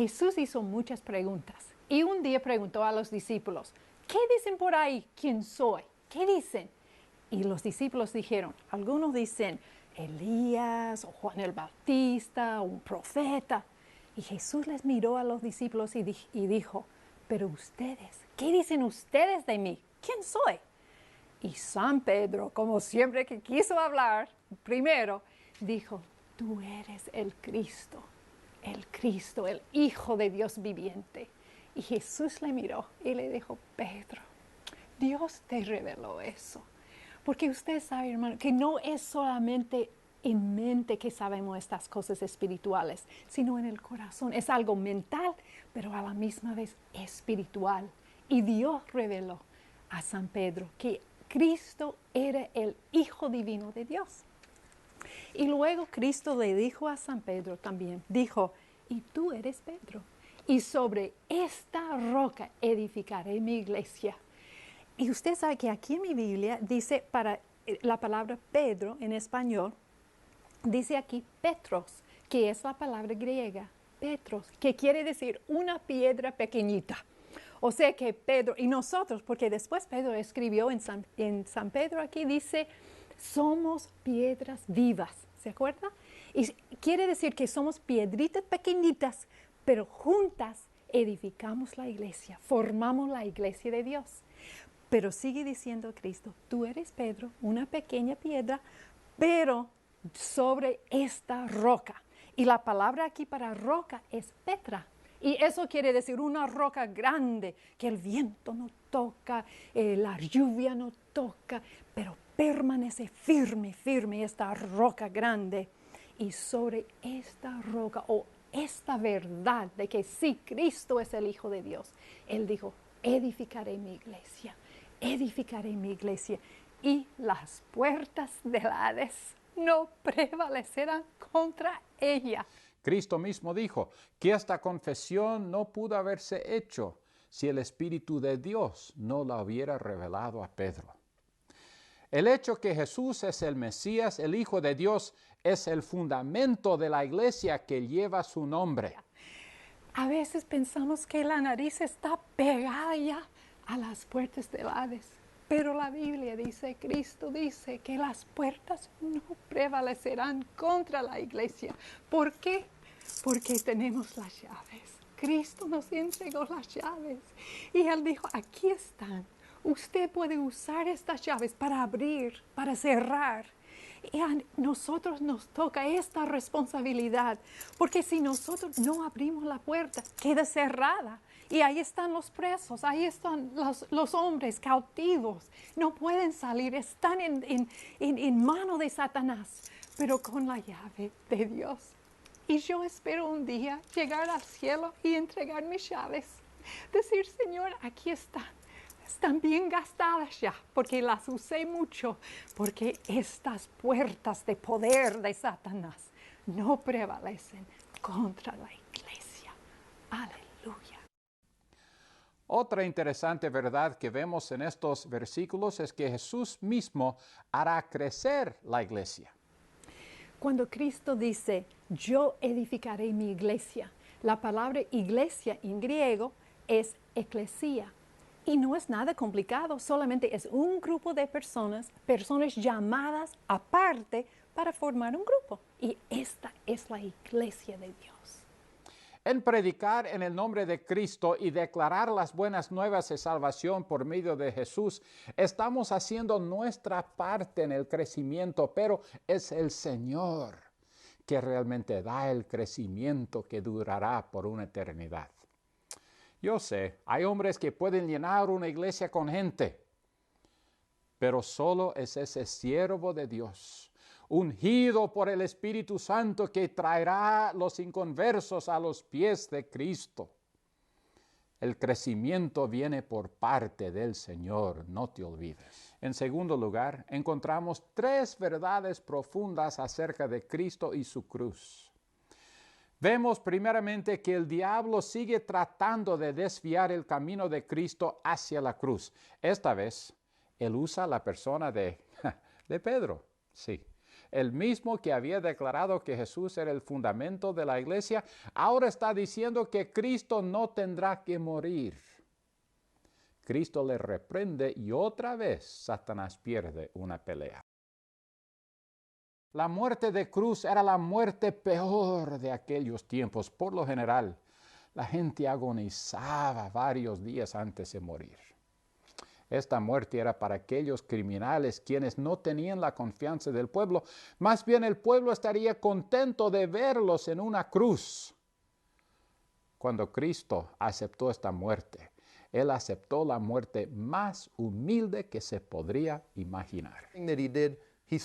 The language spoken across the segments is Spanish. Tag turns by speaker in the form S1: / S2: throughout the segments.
S1: Jesús hizo muchas preguntas y un día preguntó a los discípulos, ¿qué dicen por ahí quién soy? ¿Qué dicen? Y los discípulos dijeron, algunos dicen Elías o Juan el Bautista o un profeta. Y Jesús les miró a los discípulos y dijo, pero ustedes, ¿qué dicen ustedes de mí? ¿Quién soy? Y San Pedro, como siempre que quiso hablar primero, dijo, tú eres el Cristo, el Hijo de Dios viviente. Y Jesús le miró y le dijo, Pedro, Dios te reveló eso. Porque usted sabe, hermano, que no es solamente en mente que sabemos estas cosas espirituales, sino en el corazón. Es algo mental, pero a la misma vez espiritual. Y Dios reveló a San Pedro que Cristo era el Hijo Divino de Dios. Y luego Cristo le dijo a San Pedro también, dijo, y tú eres Pedro, y sobre esta roca edificaré mi iglesia. Y usted sabe que aquí en mi Biblia dice para la palabra Pedro en español, dice aquí Petros, que es la palabra griega, Petros, que quiere decir una piedra pequeñita. O sea que Pedro, y nosotros, porque después Pedro escribió en San Pedro aquí, dice, somos piedras vivas, ¿se acuerda? Y quiere decir que somos piedritas pequeñitas, pero juntas edificamos la iglesia, formamos la iglesia de Dios. Pero sigue diciendo Cristo, tú eres Pedro, una pequeña piedra, pero sobre esta roca. Y la palabra aquí para roca es Petra. Y eso quiere decir una roca grande, que el viento no toca, la lluvia no toca, pero permanece firme, firme esta roca grande. Y sobre esta roca, o esta verdad de que sí, Cristo es el Hijo de Dios, Él dijo, edificaré mi iglesia y las puertas del Hades no prevalecerán contra ella.
S2: Cristo mismo dijo que esta confesión no pudo haberse hecho si el Espíritu de Dios no la hubiera revelado a Pedro. El hecho que Jesús es el Mesías, el Hijo de Dios, es el fundamento de la iglesia que lleva su nombre.
S1: A veces pensamos que la nariz está pegada ya a las puertas del Hades. Pero la Biblia dice, Cristo dice que las puertas no prevalecerán contra la iglesia. ¿Por qué? Porque tenemos las llaves. Cristo nos entregó las llaves. Y Él dijo, aquí están. Usted puede usar estas llaves para abrir, para cerrar. Y a nosotros nos toca esta responsabilidad, porque si nosotros no abrimos la puerta, queda cerrada. Y ahí están los presos, ahí están los hombres cautivos. No pueden salir, están en mano de Satanás, pero con la llave de Dios. Y yo espero un día llegar al cielo y entregar mis llaves. Decir, Señor, aquí están. Están bien gastadas ya, porque las usé mucho, porque estas puertas de poder de Satanás no prevalecen contra la iglesia. Aleluya.
S2: Otra interesante verdad que vemos en estos versículos es que Jesús mismo hará crecer la iglesia.
S1: Cuando Cristo dice, yo edificaré mi iglesia, la palabra iglesia en griego es eclesia. Y no es nada complicado, solamente es un grupo de personas llamadas aparte para formar un grupo. Y esta es la iglesia de Dios.
S2: En predicar en el nombre de Cristo y declarar las buenas nuevas de salvación por medio de Jesús, estamos haciendo nuestra parte en el crecimiento, pero es el Señor que realmente da el crecimiento que durará por una eternidad. Yo sé, hay hombres que pueden llenar una iglesia con gente, pero solo es ese siervo de Dios, ungido por el Espíritu Santo, que traerá los inconversos a los pies de Cristo. El crecimiento viene por parte del Señor, no te olvides. En segundo lugar, encontramos 3 verdades profundas acerca de Cristo y su cruz. Vemos primeramente que el diablo sigue tratando de desviar el camino de Cristo hacia la cruz. Esta vez, él usa la persona de Pedro. Sí. el mismo que había declarado que Jesús era el fundamento de la iglesia, ahora está diciendo que Cristo no tendrá que morir. Cristo le reprende y otra vez Satanás pierde una pelea. La muerte de cruz era la muerte peor de aquellos tiempos. Por lo general, la gente agonizaba varios días antes de morir. Esta muerte era para aquellos criminales quienes no tenían la confianza del pueblo. Más bien el pueblo estaría contento de verlos en una cruz. Cuando Cristo aceptó esta muerte, Él aceptó la muerte más humilde que se podría imaginar.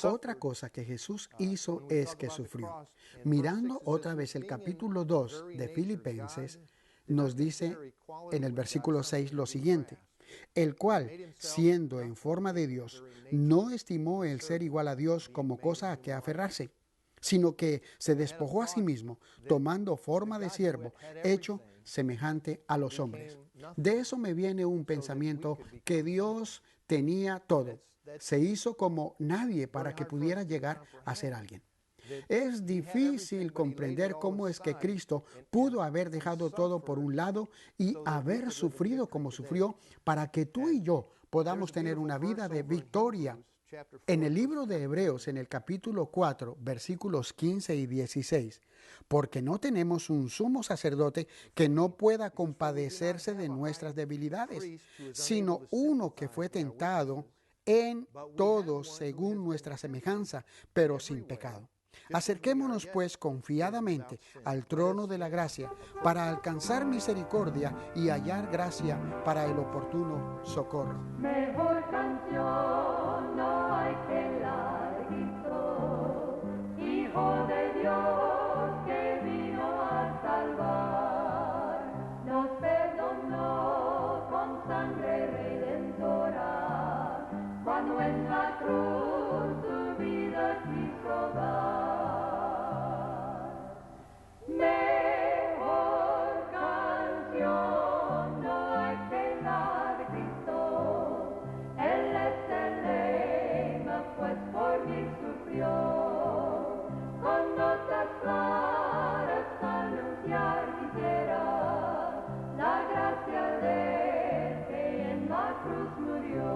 S3: Otra cosa que Jesús hizo es que sufrió. Mirando otra vez el capítulo 2 de Filipenses, nos dice en el versículo 6 lo siguiente: el cual, siendo en forma de Dios, no estimó el ser igual a Dios como cosa a que aferrarse, sino que se despojó a sí mismo, tomando forma de siervo, hecho semejante a los hombres. De eso me viene un pensamiento que Dios tenía todo. Se hizo como nadie para que pudiera llegar a ser alguien. Es difícil comprender cómo es que Cristo pudo haber dejado todo por un lado y haber sufrido como sufrió para que tú y yo podamos tener una vida de victoria. En el libro de Hebreos, en el capítulo 4, versículos 15 y 16, porque no tenemos un sumo sacerdote que no pueda compadecerse de nuestras debilidades, sino uno que fue tentado en todo según nuestra semejanza, pero sin pecado. Acerquémonos pues confiadamente al trono de la gracia para alcanzar misericordia y hallar gracia para el oportuno socorro.
S4: Mejor canción no hay que la de Cristo, Hijo de Dios que vino a salvar. Nos perdonó con sangre redentora, cuando en la cruz su vida quiso dar. Mejor canción no hay que la de Cristo, Él es el lema, pues por mí sufrió. Con notas claras anunciar quisiera la gracia de Él que en la cruz murió.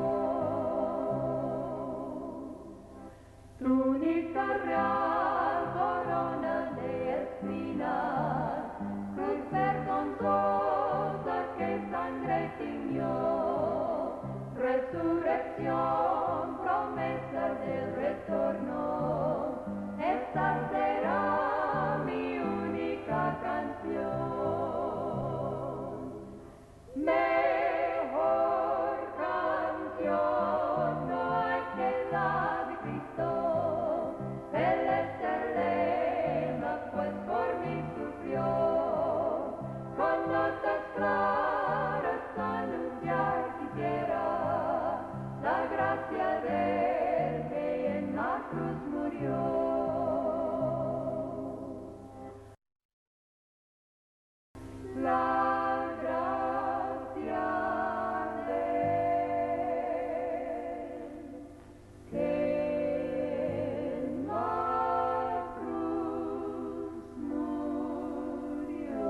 S4: Túnica real, corona de espinas, cruz vergonzosa que sangre tiñó, resurrección, promesa del retorno, esta será mi única canción. Mejor canción no hay que la de Cristo, Él es el lema, pues por mí sufrió. Con notas claras anunciar quisiera la gracia de Él que en la cruz murió. La gracia de Él que en la cruz murió.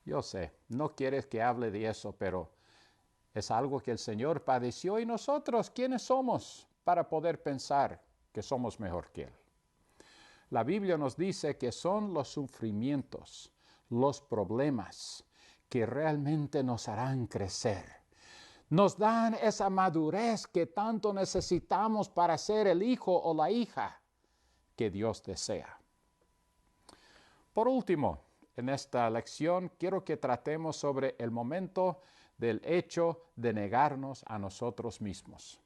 S2: Yo sé, no quieres que hable de eso, pero es algo que el Señor padeció y nosotros, ¿quiénes somos para poder pensar que somos mejor que Él? La Biblia nos dice que son los sufrimientos, los problemas que realmente nos harán crecer. Nos dan esa madurez que tanto necesitamos para ser el hijo o la hija que Dios desea. Por último, en esta lección quiero que tratemos sobre el momento del hecho de negarnos a nosotros mismos.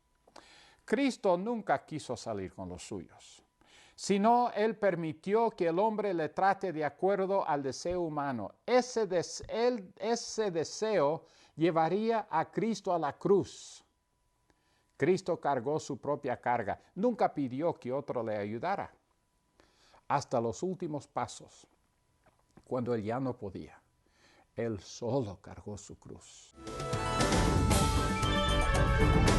S2: Cristo nunca quiso salir con los suyos, sino Él permitió que el hombre le trate de acuerdo al deseo humano. Ese deseo llevaría a Cristo a la cruz. Cristo cargó su propia carga, nunca pidió que otro le ayudara. Hasta los últimos pasos, cuando Él ya no podía, Él solo cargó su cruz.
S4: Jesús.